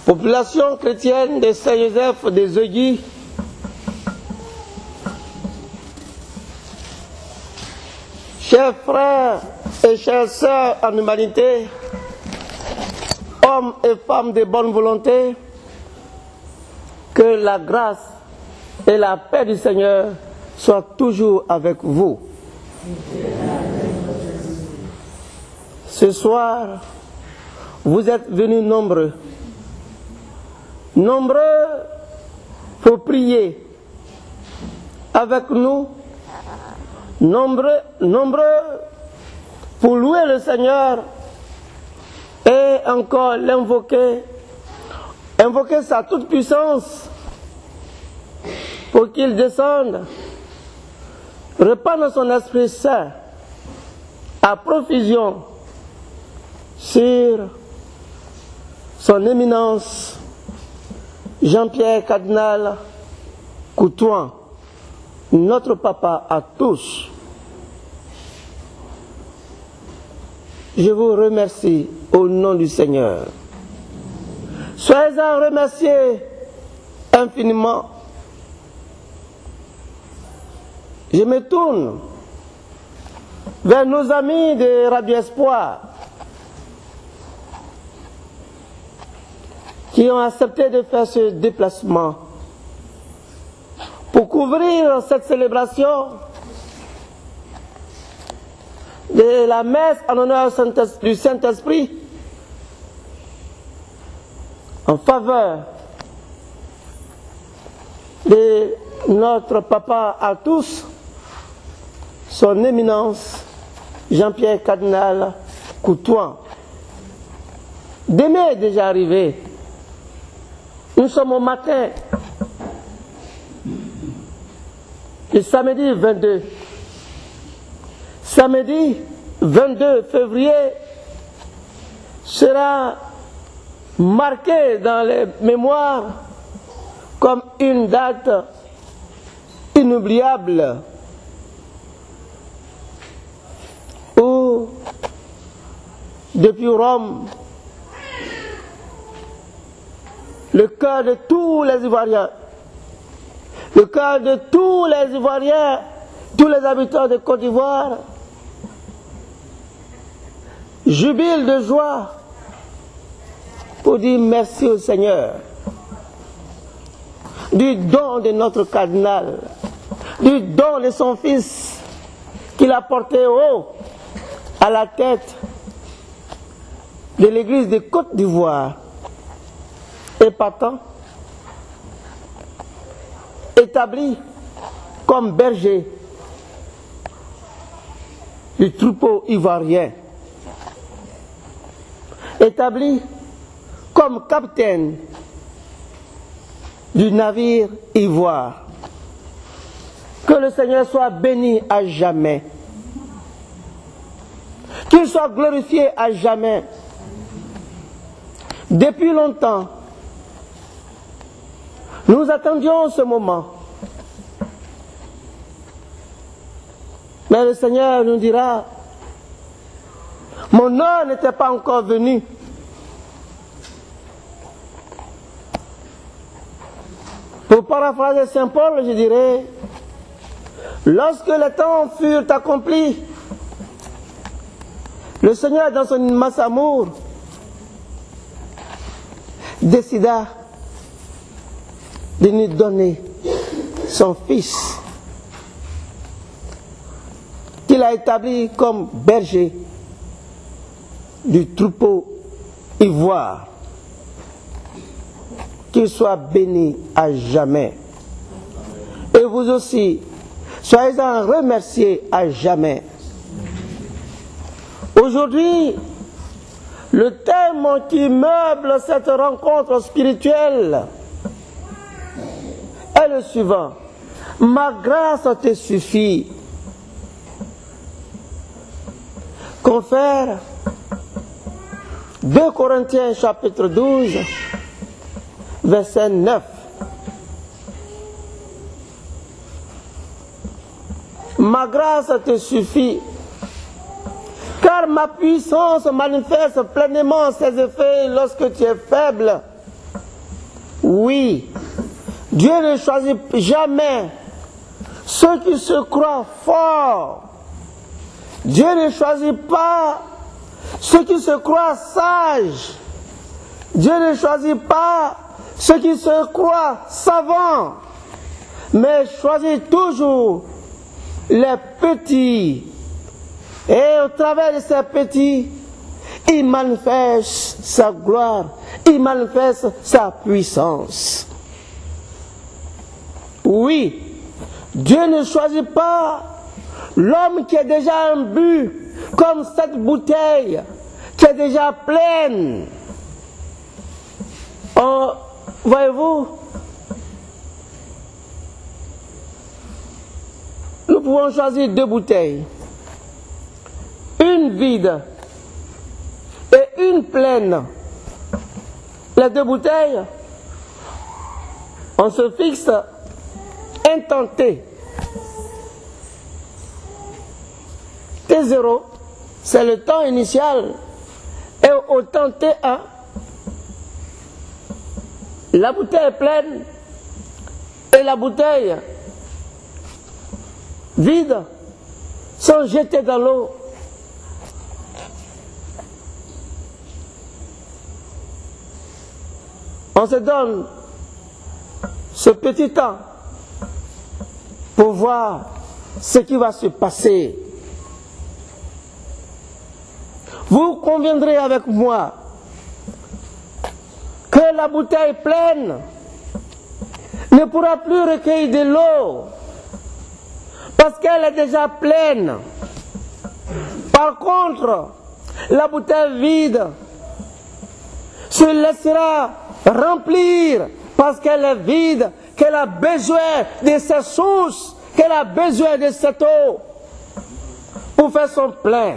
Population chrétienne de Saint-Joseph des Aiguilles, chers frères et chères sœurs en humanité, hommes et femmes de bonne volonté, que la grâce et la paix du Seigneur soient toujours avec vous. Ce soir, vous êtes venus nombreux pour prier avec nous, nombreux pour louer le Seigneur et encore l'invoquer, invoquer sa toute puissance pour qu'il descende, répande son Esprit Saint à profusion sur son éminence Jean-Pierre Cardinal Coutoin, notre papa à tous. Je vous remercie au nom du Seigneur. Soyez-en remerciés infiniment. Je me tourne vers nos amis de Radio Espoir qui ont accepté de faire ce déplacement pour couvrir cette célébration de la messe en honneur du Saint-Esprit en faveur de notre papa à tous, son éminence Jean-Pierre Cardinal Coutoin. Demain est déjà arrivé. Nous sommes au matin du samedi 22. Samedi 22 février sera marqué dans les mémoires comme une date inoubliable où, depuis Rome, le cœur de tous les Ivoiriens, le cœur de tous les Ivoiriens, tous les habitants de Côte d'Ivoire, jubile de joie pour dire merci au Seigneur du don de notre cardinal, du don de son fils qu'il a porté haut à la tête de l'église de Côte d'Ivoire. Et partant, établi comme berger du troupeau ivoirien, établi comme capitaine du navire ivoire. Que le Seigneur soit béni à jamais, qu'il soit glorifié à jamais. Depuis longtemps, nous attendions ce moment. Mais le Seigneur nous dira, mon heure n'était pas encore venue. Pour paraphraser Saint Paul, je dirais, lorsque les temps furent accomplis, le Seigneur, dans son immense amour, décida de nous donner son Fils, qu'il a établi comme berger du troupeau ivoire. Qu'il soit béni à jamais. Et vous aussi, soyez-en remerciés à jamais. Aujourd'hui, le thème qui meuble cette rencontre spirituelle est le suivant. Ma grâce te suffit. Confère 2 Corinthiens chapitre 12, verset 9. Ma grâce te suffit, car ma puissance manifeste pleinement ses effets lorsque tu es faible. Oui, Dieu ne choisit jamais ceux qui se croient forts. Dieu ne choisit pas ceux qui se croient sages. Dieu ne choisit pas ceux qui se croient savants, mais choisit toujours les petits. Et au travers de ces petits, il manifeste sa gloire, il manifeste sa puissance. Oui, Dieu ne choisit pas l'homme qui est déjà imbu, comme cette bouteille qui est déjà pleine. Oh, voyez-vous, nous pouvons choisir 2 bouteilles, une vide et une pleine. Les 2 bouteilles, on se fixe un temps T. T0, c'est le temps initial. Et au temps T1, la bouteille est pleine et la bouteille vide sont jetées dans l'eau. On se donne ce petit temps pour voir ce qui va se passer. Vous conviendrez avec moi que la bouteille pleine ne pourra plus recueillir de l'eau parce qu'elle est déjà pleine. Par contre, la bouteille vide se laissera remplir parce qu'elle est vide, qu'elle a besoin de ses sources, qu'elle a besoin de cette eau pour faire son plein.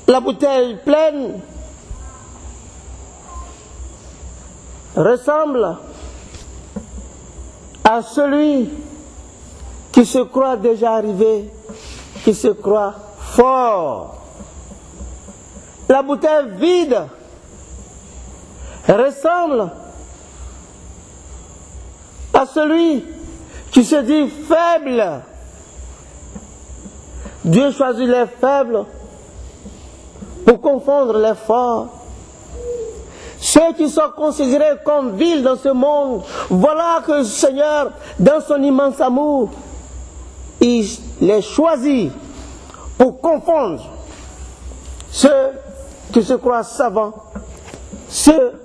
La bouteille pleine ressemble à celui qui se croit déjà arrivé, qui se croit fort. La bouteille vide ressemble à celui qui se dit faible. Dieu choisit les faibles pour confondre les forts. Ceux qui sont considérés comme vils dans ce monde, voilà que le Seigneur, dans son immense amour, il les choisit pour confondre ceux qui se croient savants, ceux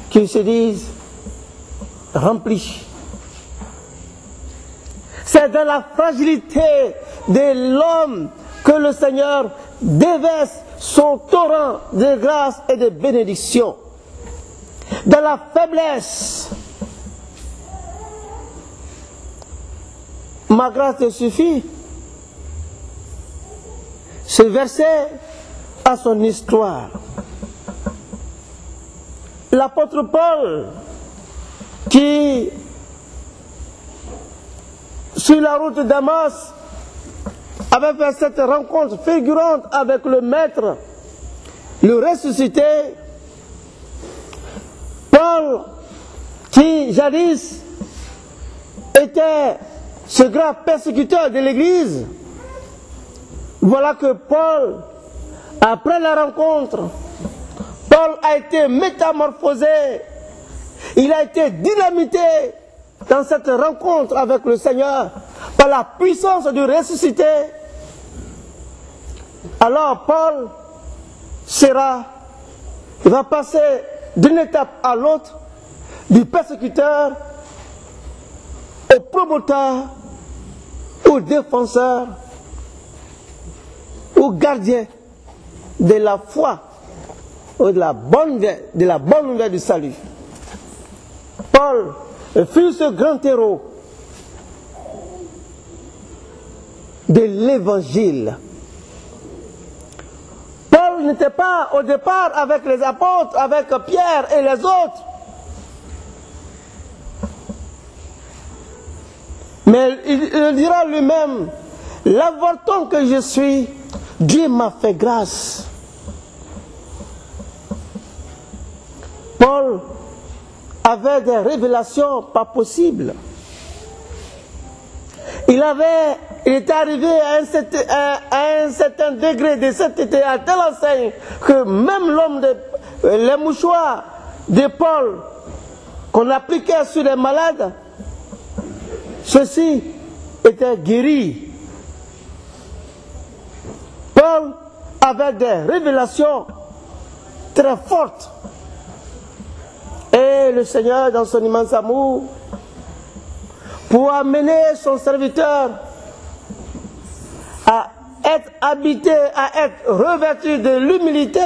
qui se disent remplis. C'est dans la fragilité de l'homme que le Seigneur déverse son torrent de grâce et de bénédiction. Dans la faiblesse, ma grâce te suffit. Ce verset a son histoire. L'apôtre Paul, qui, sur la route de Damas, avait fait cette rencontre fulgurante avec le Maître, le ressuscité, Paul, qui jadis était ce grand persécuteur de l'Église, voilà que Paul, après la rencontre, Paul a été métamorphosé, il a été dynamité dans cette rencontre avec le Seigneur par la puissance du ressuscité. Alors Paul il va passer d'une étape à l'autre, du persécuteur au promoteur, au défenseur, au gardien de la foi, ou de la bonne nouvelle du salut. Paul fut ce grand héros de l'évangile. Paul n'était pas au départ avec les apôtres, avec Pierre et les autres. Mais il dira lui-même, l'avorton que je suis, Dieu m'a fait grâce. Paul avait des révélations pas possibles. Il était arrivé à un certain degré de sainteté, à telle enseigne que même les mouchoirs de Paul qu'on appliquait sur les malades, ceux-ci étaient guéris. Paul avait des révélations très fortes. Et le Seigneur, dans son immense amour, pour amener son serviteur à être habité, à être revêtu de l'humilité,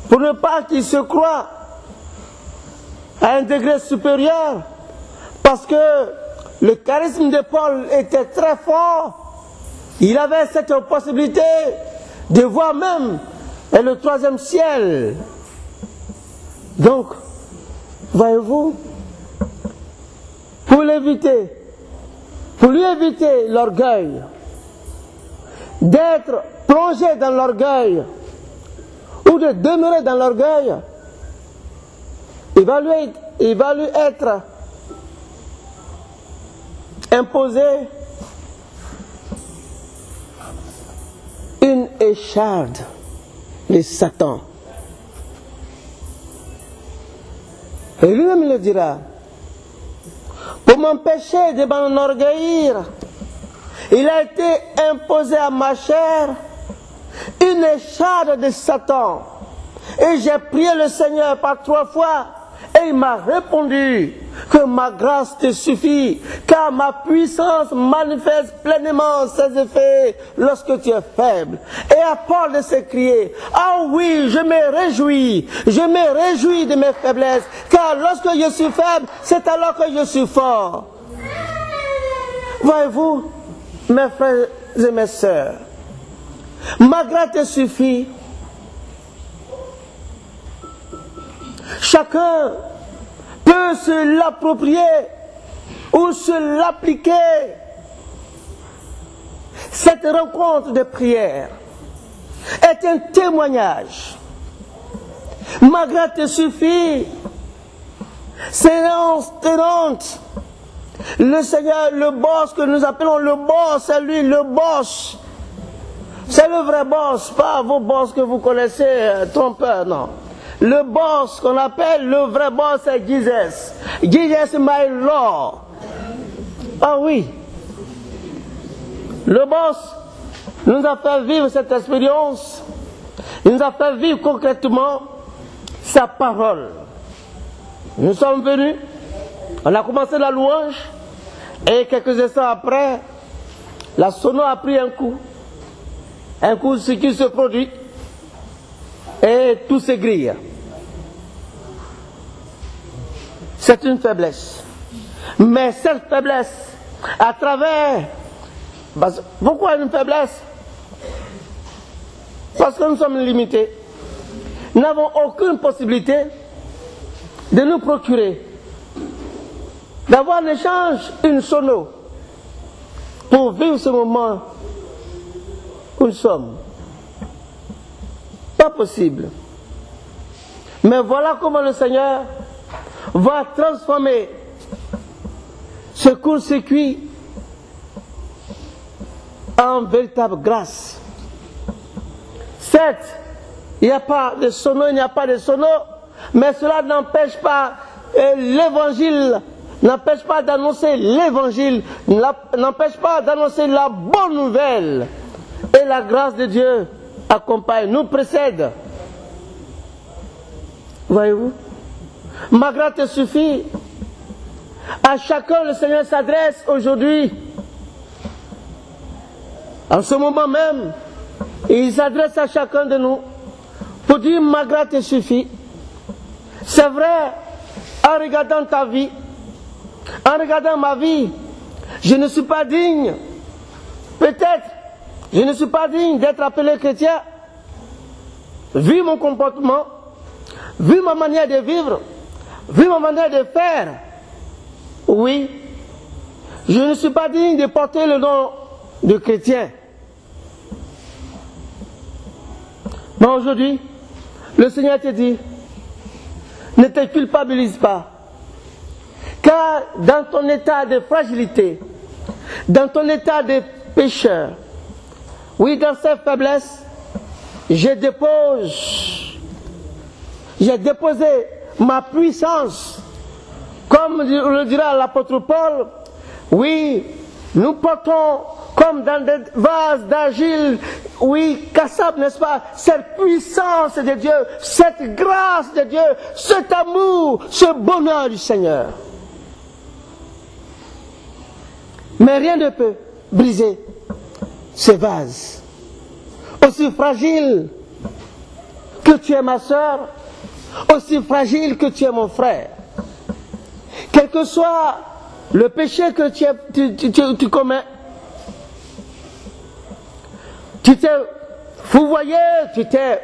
pour ne pas qu'il se croie à un degré supérieur, parce que le charisme de Paul était très fort. Il avait cette possibilité de voir même le troisième ciel. Donc, voyez-vous, pour lui éviter l'orgueil, d'être plongé dans l'orgueil, ou de demeurer dans l'orgueil, il va lui être imposé une écharde de Satan. Et lui-même le dira, pour m'empêcher de m'enorgueillir, il a été imposé à ma chair une écharde de Satan. Et j'ai prié le Seigneur par 3 fois, et il m'a répondu que ma grâce te suffit, car ma puissance manifeste pleinement ses effets lorsque tu es faible. Et à Paul de s'écrier, ah oui, je me réjouis de mes faiblesses, car lorsque je suis faible, c'est alors que je suis fort. Voyez-vous, mes frères et mes sœurs, ma grâce te suffit. Chacun peut se l'approprier ou se l'appliquer. Cette rencontre de prière est un témoignage. Ma grâce te suffit. Séance tenante. Le Seigneur, le boss que nous appelons le boss, c'est lui le boss. C'est le vrai boss, pas vos boss que vous connaissez, trompeurs, non. Le boss qu'on appelle le vrai boss, c'est Jesus. Jesus, my Lord. Ah oui. Le boss nous a fait vivre cette expérience. Il nous a fait vivre concrètement sa parole. Nous sommes venus, on a commencé la louange, et quelques instants après, la sono a pris un coup. Un coup, ce qui se produit, et tout se grille. C'est une faiblesse. Mais cette faiblesse, à travers... Pourquoi une faiblesse? Parce que nous sommes limités. Nous n'avons aucune possibilité de nous procurer, d'avoir en échange une sono pour vivre ce moment où nous sommes. Pas possible. Mais voilà comment le Seigneur va transformer ce court-circuit en véritable grâce. Certes, il n'y a pas de sono, mais cela n'empêche pas l'évangile, n'empêche pas d'annoncer l'évangile, n'empêche pas d'annoncer la bonne nouvelle. Et la grâce de Dieu accompagne, nous précède. Voyez-vous? Ma grâce te suffit. À chacun, le Seigneur s'adresse aujourd'hui. En ce moment même, il s'adresse à chacun de nous pour dire ma grâce te suffit. C'est vrai, en regardant ta vie, en regardant ma vie, je ne suis pas digne. Peut-être, je ne suis pas digne d'être appelé chrétien. Vu mon comportement, vu ma manière de vivre, vu ma manière de faire, oui, je ne suis pas digne de porter le nom de chrétien. Mais aujourd'hui, le Seigneur te dit, ne te culpabilise pas. Car dans ton état de fragilité, dans ton état de pécheur, oui, dans cette faiblesse, j'ai déposé ma puissance. Comme le dira l'apôtre Paul, oui, nous portons comme dans des vases d'argile, oui, cassables, n'est-ce pas, cette puissance de Dieu, cette grâce de Dieu, cet amour, ce bonheur du Seigneur. Mais rien ne peut briser ces vases. Aussi fragile que tu es ma soeur, aussi fragile que tu es mon frère. Quel que soit le péché que tu commets, tu t'es fouvoyé, tu t'es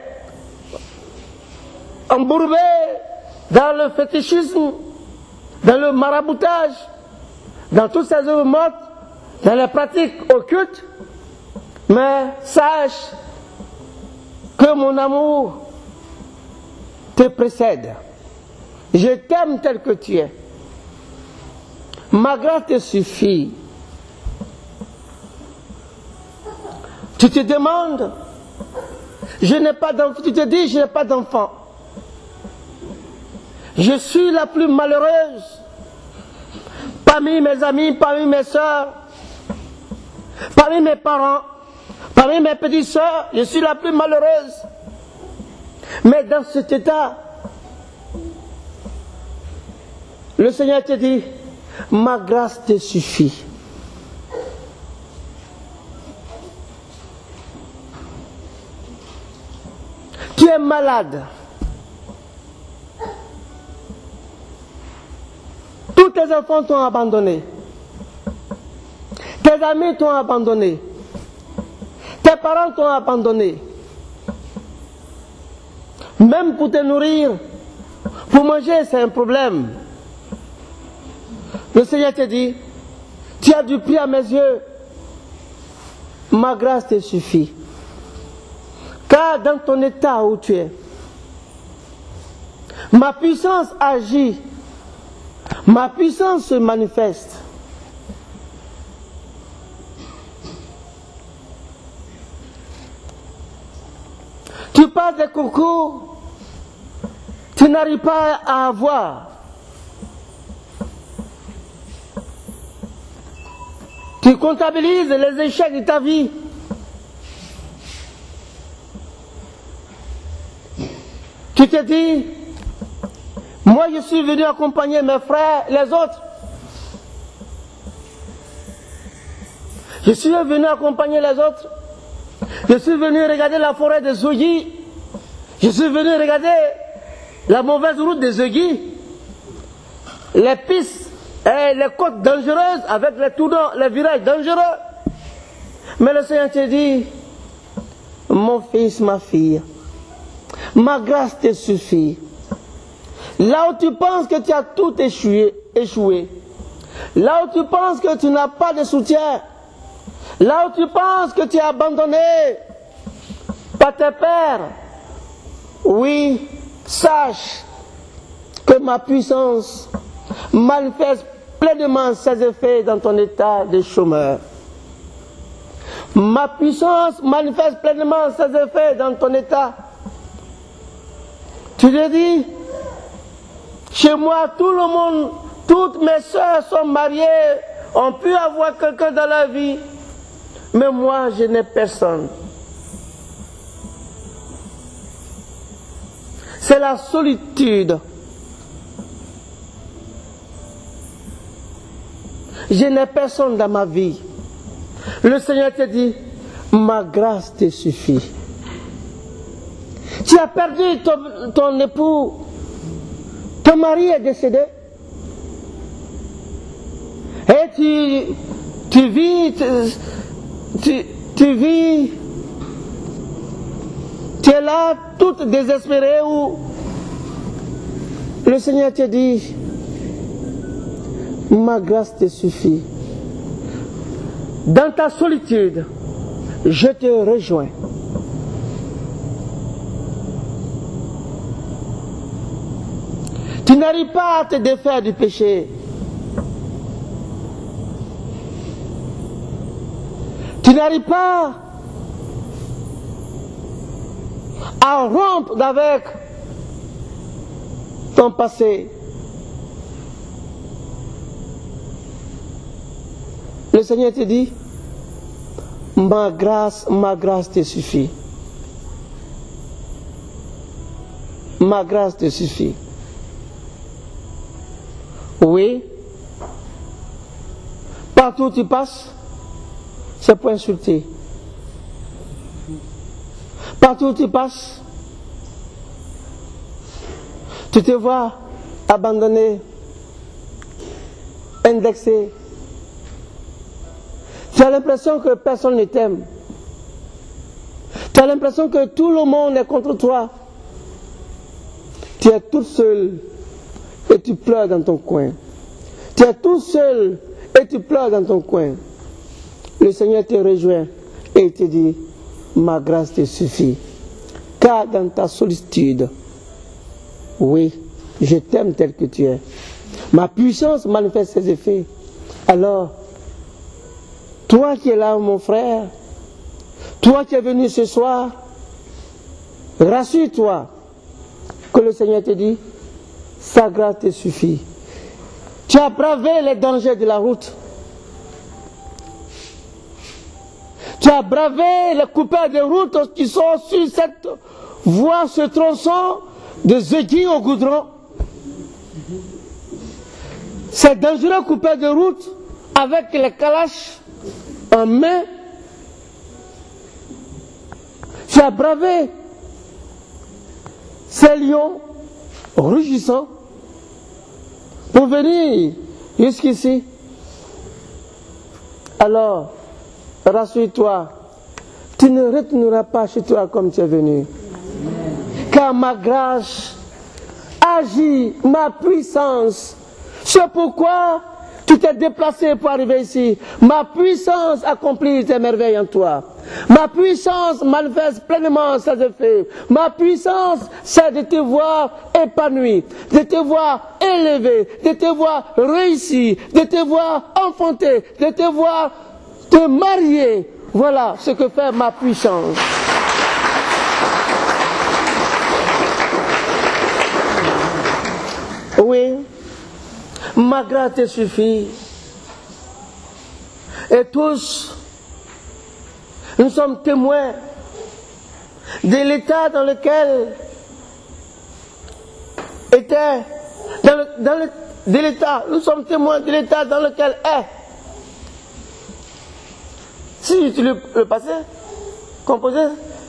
embourbé dans le fétichisme, dans le maraboutage, dans toutes ces œuvres mortes, dans les pratiques occultes, mais sache que mon amour te précède. Je t'aime tel que tu es. Ma grâce te suffit. Tu te demandes, je n'ai pas d'enfant. Tu te dis, je n'ai pas d'enfant. Je suis la plus malheureuse parmi mes amis, parmi mes soeurs, parmi mes parents, parmi mes petites soeurs. Je suis la plus malheureuse. Mais dans cet état, le Seigneur te dit, ma grâce te suffit. Tu es malade. Tous tes enfants t'ont abandonné. Tes amis t'ont abandonné. Tes parents t'ont abandonné. Même pour te nourrir, pour manger, c'est un problème. Le Seigneur te dit, tu as du prix à mes yeux, ma grâce te suffit. Car dans ton état où tu es, ma puissance agit, ma puissance se manifeste. Tu passes des concours, tu n'arrives pas à avoir. Tu comptabilises les échecs de ta vie. Tu te dis, moi je suis venu accompagner mes frères, les autres. Je suis venu accompagner les autres. Je suis venu regarder la forêt de Zogui. Je suis venu regarder la mauvaise route de Zogui. Les pistes et les côtes dangereuses avec les tournants, les virages dangereux. Mais le Seigneur te dit, mon fils, ma fille, ma grâce te suffit. Là où tu penses que tu as tout échoué, là où tu penses que tu n'as pas de soutien, là où tu penses que tu es abandonné par tes pères, oui, sache que ma puissance manifeste pleinement ses effets dans ton état de chômeur. Ma puissance manifeste pleinement ses effets dans ton état. Tu te dis, chez moi, tout le monde, toutes mes soeurs sont mariées, ont pu avoir quelqu'un dans la vie, mais moi, je n'ai personne. C'est la solitude. Je n'ai personne dans ma vie. Le Seigneur te dit, ma grâce te suffit. Tu as perdu ton époux, ton mari est décédé. Et tu vis, tu es là, toute désespérée, où le Seigneur te dit, ma grâce te suffit. Dans ta solitude, je te rejoins. Tu n'arrives pas à te défaire du péché. Tu n'arrives pas à rompre avec ton passé. Le Seigneur te dit, ma grâce te suffit. Ma grâce te suffit. Oui. Partout où tu passes, c'est pour insulter. Partout où tu passes, tu te vois abandonné, indexé. Tu as l'impression que personne ne t'aime. Tu as l'impression que tout le monde est contre toi. Tu es toute seule et tu pleures dans ton coin. Tu es tout seul et tu pleures dans ton coin. Le Seigneur te rejoint et il te dit, ma grâce te suffit. Car dans ta solitude, oui, je t'aime tel que tu es. Ma puissance manifeste ses effets. Alors, toi qui es là, mon frère, toi qui es venu ce soir, rassure-toi que le Seigneur te dit, sa grâce te suffit. Tu as bravé les dangers de la route. Tu as bravé les coupeurs de route qui sont sur cette voie, ce tronçon de Zegui au goudron. Ces dangereux coupeurs de route avec les calaches en main. Tu as bravé ces lions rugissants pour venir jusqu'ici. Alors, rassure-toi, tu ne retourneras pas chez toi comme tu es venu. Car ma grâce agit, ma puissance. C'est pourquoi tu t'es déplacé pour arriver ici. Ma puissance accomplit tes merveilles en toi. Ma puissance manifeste pleinement ses effets. Ma puissance, c'est de te voir épanoui, de te voir élevé, de te voir réussi, de te voir enfanté, de te voir te marier. Voilà ce que fait ma puissance. Oui, ma grâce te suffit. Et tous, nous sommes témoins de l'état dans lequel était, de l'état, nous sommes témoins de l'état dans lequel est. Si j'utilise le passé, composé,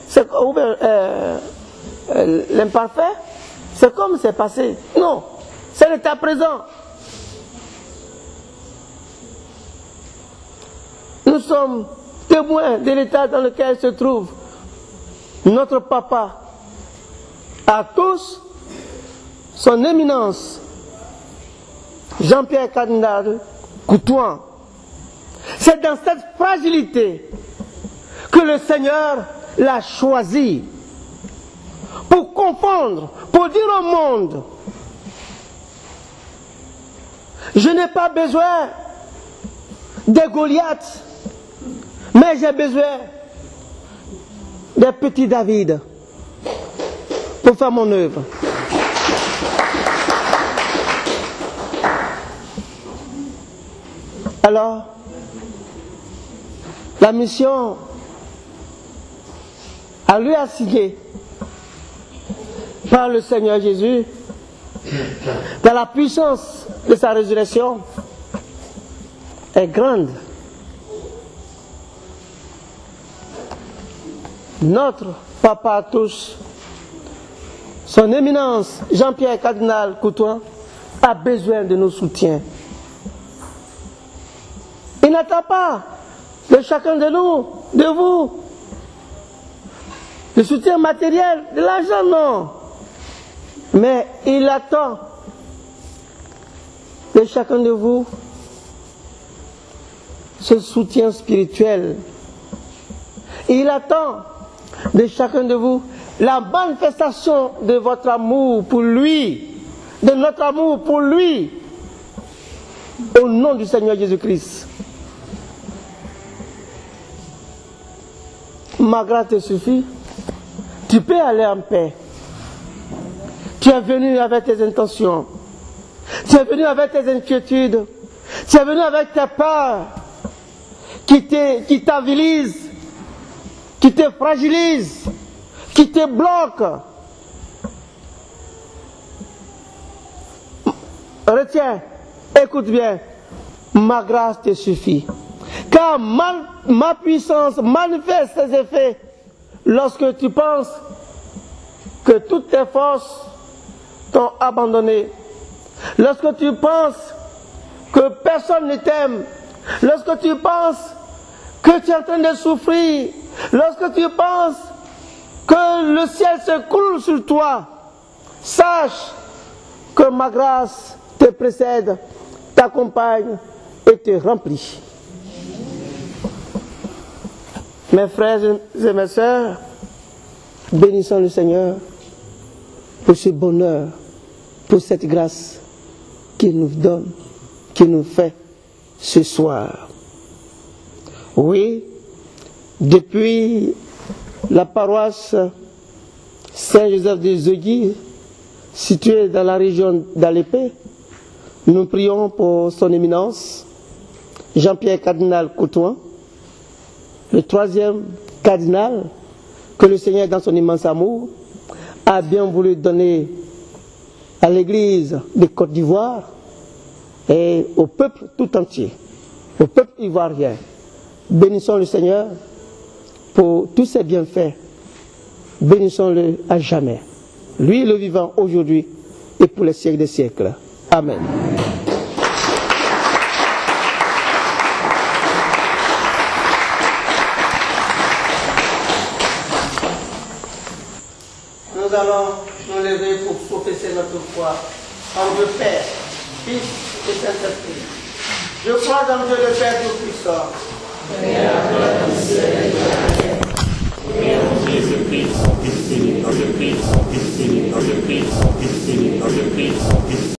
c'est l'imparfait, c'est comme c'est passé. Non, c'est l'état présent. Nous sommes témoins de l'état dans lequel se trouve notre papa, à tous, son éminence, Jean-Pierre Cardinal Coutouan. C'est dans cette fragilité que le Seigneur l'a choisi pour confondre, pour dire au monde, je n'ai pas besoin des Goliaths, mais j'ai besoin des petits David pour faire mon œuvre. Alors, la mission à lui assignée par le Seigneur Jésus, dans la puissance de sa résurrection, est grande. Notre papa à tous, son éminence Jean-Pierre Cardinal Coutouan, a besoin de nos soutiens. Il n'attend pas de chacun de nous, de vous, le soutien matériel, de l'argent, non. Mais il attend de chacun de vous ce soutien spirituel. Et il attend de chacun de vous la manifestation de votre amour pour lui, de notre amour pour lui, au nom du Seigneur Jésus-Christ. Ma grâce te suffit. Tu peux aller en paix. Tu es venu avec tes intentions. Tu es venu avec tes inquiétudes. Tu es venu avec tes peurs qui t'avilisent, qui te fragilisent, qui te bloquent. Retiens, écoute bien, ma grâce te suffit. Car ma puissance manifeste ses effets lorsque tu penses que toutes tes forces t'ont abandonné. Lorsque tu penses que personne ne t'aime. Lorsque tu penses que tu es en train de souffrir. Lorsque tu penses que le ciel se coule sur toi. Sache que ma grâce te précède, t'accompagne et te remplit. Mes frères et mes sœurs, bénissons le Seigneur pour ce bonheur, pour cette grâce qu'il nous donne, qu'il nous fait ce soir. Oui, depuis la paroisse Saint-Joseph de Zogui, située dans la région d'Alépé, nous prions pour son éminence, Jean-Pierre Cardinal Coutouin, le troisième cardinal que le Seigneur, dans son immense amour, a bien voulu donner à l'Église de Côte d'Ivoire et au peuple tout entier, au peuple ivoirien. Bénissons le Seigneur pour tous ses bienfaits. Bénissons-le à jamais. Lui le vivant aujourd'hui et pour les siècles des siècles. Amen. Nous allons nous lever pour professer notre foi en Dieu Père, Fils et Saint-Esprit. Je crois en Dieu le Père Tout-Puissant. Jésus-Christ, son Fils unique,